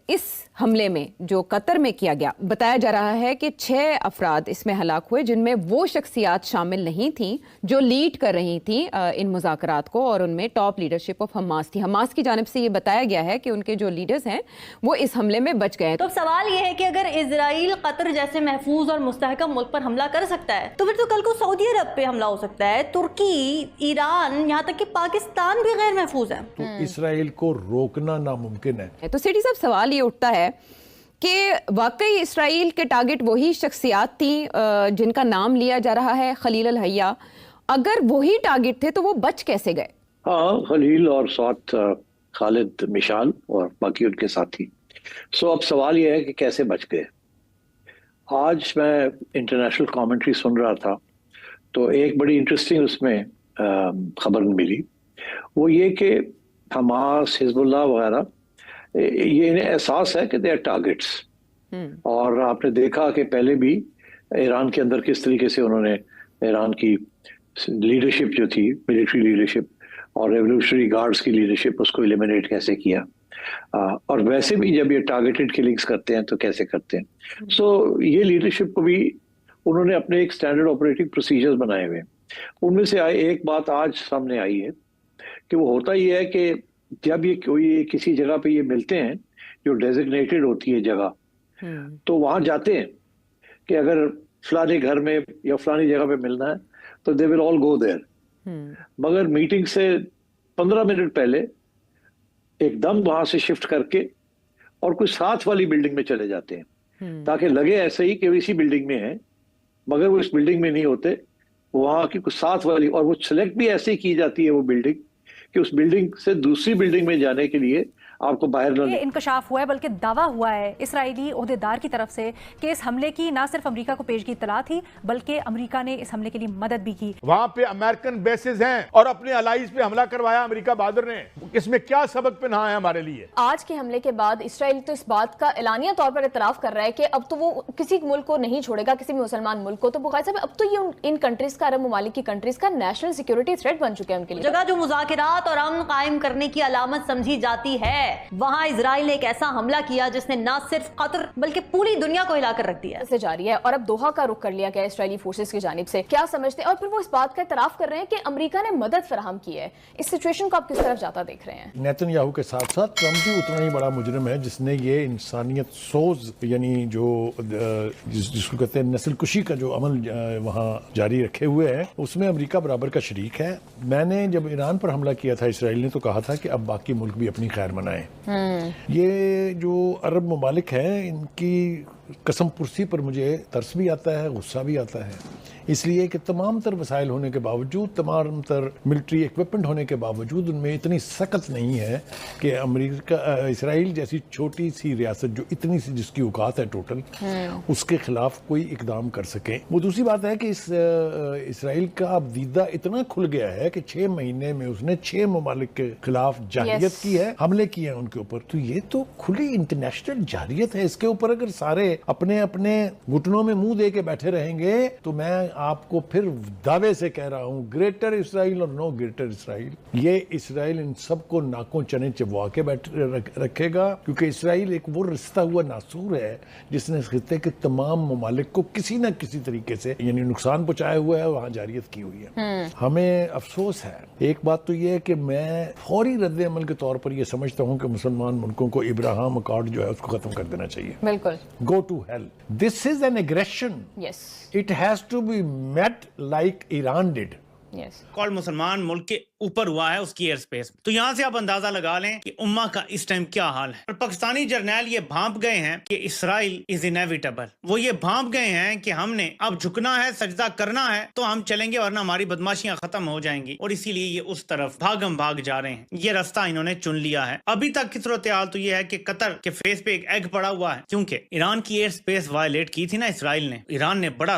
اس حملے میں جو قطر میں کیا گیا، بتایا جا رہا ہے کہ 6 افراد اس میں ہلاک ہوئے جن میں وہ شخصیات شامل نہیں تھیں جو لیڈ کر رہی تھیں ان مذاکرات کو، اور ان میں ٹاپ لیڈرشپ آف حماس تھی۔ حماس کی جانب سے یہ بتایا گیا ہے کہ ان کے جو لیڈرز ہیں وہ اس حملے میں بچ گئے ہیں۔ تو اب سوال یہ ہے کہ اگر اسرائیل قطر جیسے محفوظ اور مستحکم ملک پر حملہ کر سکتا ہے تو پھر تو کل کو سعودی عرب پہ حملہ ہو سکتا ہے، ترکی، ایران، یہاں تک کہ پاکستان بھی غیر محفوظ ہے۔ تو اسرائیل کو روکنا ناممکن ہے۔ تو سٹی صاحب سوال یہ اٹھتا ہے کہ واقعی اسرائیل کے ٹارگٹ وہی شخصیات تھیں جن کا نام لیا جا رہا ہے خلیل الحیہ، اگر وہی ٹارگٹ تھے تو وہ بچ کیسے گئے؟ ہاں، خلیل اور ساتھ خالد مشال اور باقی ان کے ساتھی۔ اب سوال یہ ہے کہ کیسے بچ گئے۔ آج میں انٹرنیشنل کامنٹری سن رہا تھا تو ایک بڑی انٹرسٹنگ اس میں خبر ملی، وہ یہ کہ حماس، حزب اللہ وغیرہ، یہ انہیں احساس ہے کہ دے آر ٹارگٹس، اور آپ نے دیکھا کہ پہلے بھی ایران کے اندر کس طریقے سے انہوں نے ایران کی لیڈرشپ جو تھی، ملٹری لیڈرشپ اور ریولوشنری گارڈز کی لیڈرشپ، اس کو ایلیمینیٹ کیسے کیا، اور ویسے بھی جب یہ ٹارگیٹڈ کلنگز کرتے ہیں تو کیسے کرتے ہیں۔ یہ لیڈرشپ کو بھی انہوں نے اپنے ایک اسٹینڈرڈ آپریٹنگ پروسیجرز بنائے ہوئے ہیں۔ ان میں سے ایک بات آج سامنے آئی ہے کہ وہ ہوتا یہ ہے کہ جب یہ کوئی کسی جگہ پہ یہ ملتے ہیں جو ڈیزگنیٹڈ ہوتی ہے جگہ، تو وہاں جاتے ہیں کہ اگر فلانے گھر میں یا فلانی جگہ پہ ملنا ہے تو دے ول آل گو دیر، مگر میٹنگ سے 15 منٹ پہلے ایک دم وہاں سے شفٹ کر کے اور کوئی ساتھ والی بلڈنگ میں چلے جاتے ہیں تاکہ لگے ایسے ہی کہ وہ اسی بلڈنگ میں ہیں، مگر وہ اس بلڈنگ میں نہیں ہوتے، وہاں کی کوئی ساتھ والی، اور وہ سلیکٹ بھی ایسے ہی کی جاتی ہے وہ بلڈنگ کہ اس بلڈنگ سے دوسری بلڈنگ میں جانے کے لیے آپ کو باہر نہ انکشاف ہوا ہے، بلکہ دعویٰ ہوا ہے اسرائیلی عہدیدار کی طرف سے کہ اس حملے کی نہ صرف امریکہ کو پیشگی اطلاع تھی بلکہ امریکہ نے اس حملے کے لیے مدد بھی کی۔ وہاں پہ امریکن بیسز ہیں اور اپنے الائز پہ حملہ کروایا امریکہ بہادر نے، اس میں کیا سبق پنہا ہے ہمارے لیے؟ آج کے حملے کے بعد اسرائیل تو اس بات کا اعلانیہ طور پر اعتراف کر رہا ہے کہ اب تو وہ کسی ملک کو نہیں چھوڑے گا، کسی بھی مسلمان ملک کو۔ تو بخاری صاحب، اب تو یہ ان کنٹریز کا، عرب ممالک کی کنٹریز کا نیشنل سیکیورٹی تھریٹ بن چکے ہیں ان کے لیے۔ جگہ جو مذاکرات اور امن قائم کرنے کی علامت سمجھی جاتی ہے، وہاں اسرائیل نے ایک ایسا حملہ کیا جس نے نہ صرف قطر بلکہ پوری دنیا کو ہلا کر رکھ دیا سے جاری ہے، اور اب دوحہ کا رخ کر لیا گیا اسرائیلی فورسز کی جانب سے۔ کیا سمجھتے ہیں؟ اور پھر وہ اس بات کا اعتراف کر رہے ہیں کہ امریکہ نے مدد فراہم کی ہے۔ اس سچویشن کو آپ کس طرف جاتا دیکھ رہے ہیں؟ نیتن یاہو کے ساتھ ساتھ ٹرمپ بھی اتنا ہی بڑا مجرم ہے جس نے یہ انسانیت سوز، یعنی جو جس کو کہتے ہیں نسل کشی کا جو عمل وہاں جاری رکھے ہوئے ہیں، اس میں امریکہ برابر کا شریک ہے۔ میں نے جب ایران پر حملہ کیا تھا اسرائیل نے تو کہا تھا کہ اب باقی ملک بھی اپنی خیر منائیں۔ یہ جو عرب ممالک ہیں ان کی قسم پرسی پر مجھے ترس بھی آتا ہے، غصہ بھی آتا ہے، اس لیے کہ تمام تر وسائل ہونے کے باوجود، تمام تر ملٹری ایکوپمنٹ ہونے کے باوجود ان میں اتنی سخت نہیں ہے کہ امریکہ، اسرائیل جیسی چھوٹی سی ریاست جو اتنی سی جس کی اوقات ہے ٹوٹل، اس کے خلاف کوئی اقدام کر سکیں۔ وہ دوسری بات ہے کہ اسرائیل کا اب دیدہ اتنا کھل گیا ہے کہ 6 مہینے میں اس نے 6 ممالک کے خلاف جارحیت کی ہے، حملے کیے ہیں ان کے اوپر۔ تو یہ تو کھلی انٹرنیشنل جارحیت ہے، اس کے اوپر اگر سارے اپنے اپنے گھٹنوں میں منہ دے کے بیٹھے رہیں گے تو میں آپ کو پھر دعوے سے کہہ رہا ہوں، گریٹر اسرائیل اور نو گریٹر اسرائیل، یہ اسرائیل ان سب کو ناکوں چنے چبوا کے رکھے گا، کیونکہ اسرائیل ایک وہ رستا ہوا ناسور ہے جس نے خطے کے تمام ممالک کو کسی نہ کسی طریقے سے یعنی نقصان پہنچایا ہوا ہے، وہاں جارحیت کی ہوئی ہے۔ ہمیں افسوس ہے، ایک بات تو یہ ہے کہ میں فوری رد عمل کے طور پر یہ سمجھتا ہوں کہ مسلمان ملکوں کو ابراہیم اکارڈ جو ہے اس کو ختم کر دینا چاہیے۔ بالکل، go to hell. This is an aggression. Yes. It has to be met like Iran did. Yes. کال مسلمان ملک کے اوپر ہوا ہے اس کی ایئر سپیس، تو یہاں سے آپ اندازہ لگا لیں کہ امہ کا اس ٹائم کیا حال ہے۔ اور پاکستانی جرنیل یہ بھانپ گئے ہیں کہ اسرائیل از انیویٹیبل، وہ یہ بھانپ گئے ہیں کہ ہم نے اب جھکنا ہے، سجدہ کرنا ہے تو ہم چلیں گے ورنہ ہماری بدماشیاں ختم ہو جائیں گی، اور اسی لیے یہ اس طرف بھاگ جا رہے ہیں، یہ راستہ انہوں نے چن لیا ہے۔ ابھی تک کی صورتحال تو یہ ہے کہ قطر کے فیس پہ ایک ایگ پڑا ہوا ہے، کیونکہ ایران کی ایئر سپیس وائلیٹ کی تھی نا اسرائیل نے، ایران نے بڑا